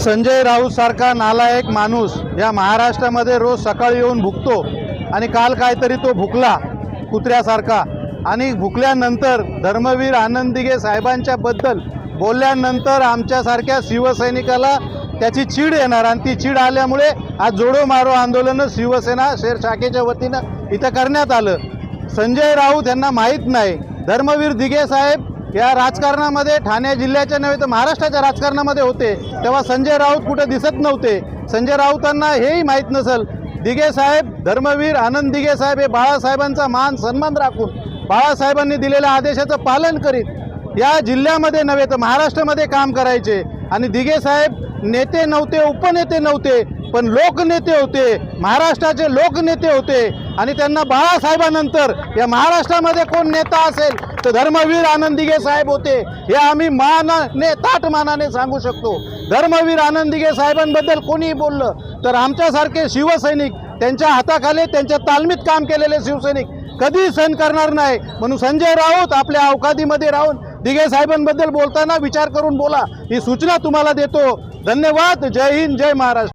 संजय राऊत सारखा नालायक माणूस या महाराष्ट्रामध्ये रोज सकाळी येऊन भुकतो आणि काल काहीतरी तो भुकला कुत्र्यासारखा आणि भुकल्यानंतर धर्मवीर आनंद दिघे साहेबांच्या बद्दल बोलल्यानंतर आमच्यासारख्या शिवसैनिकाला त्याची चीड येणार आणि ती चीड आल्यामुळे आज जोडो मारो आंदोलन शिवसेना शहर शाखेच्या वतीनं इथं करण्यात आलं। संजय राऊत यांना माहीत नाही धर्मवीर दिघे साहेब या राजकारणामध्ये ठाणे जिल्ह्याच्या नव्हे तर महाराष्ट्राच्या राजकारणामध्ये होते तेव्हा संजय राऊत कुठे दिसत नव्हते। संजय राऊतांना हेही माहीत नसेल दिघे साहेब धर्मवीर आनंद दिघे साहेब हे बाळासाहेबांचा मान सन्मान राखून बाळासाहेबांनी दिलेल्या आदेशाचं पालन करीत या जिल्ह्यामध्ये नव्हे तर महाराष्ट्रामध्ये काम करायचे आणि दिघे साहेब नेते नव्हते उपनेते नव्हते पण लोकनेते होते महाराष्ट्राचे लोकनेते होते आणि त्यांना बाळासाहेबांनंतर या महाराष्ट्रामध्ये कोण नेता असेल तर धर्मवीर आनंद दिघे साहेब होते हे आम्ही मानाने ताटमानाने सांगू शकतो। धर्मवीर आनंद दिघे साहेबांबद्दल कोणीही बोललं तर आमच्यासारखे शिवसैनिक त्यांच्या हाताखाली त्यांच्या तालमीत काम केलेले शिवसैनिक कधी सहन करणार नाही। म्हणून संजय राऊत आपल्या अवकादीमध्ये राहून दिघे साहेबांबद्दल बोलताना विचार करून बोला ही सूचना तुम्हाला देतो। धन्यवाद। जय हिंद जय महाराष्ट्र।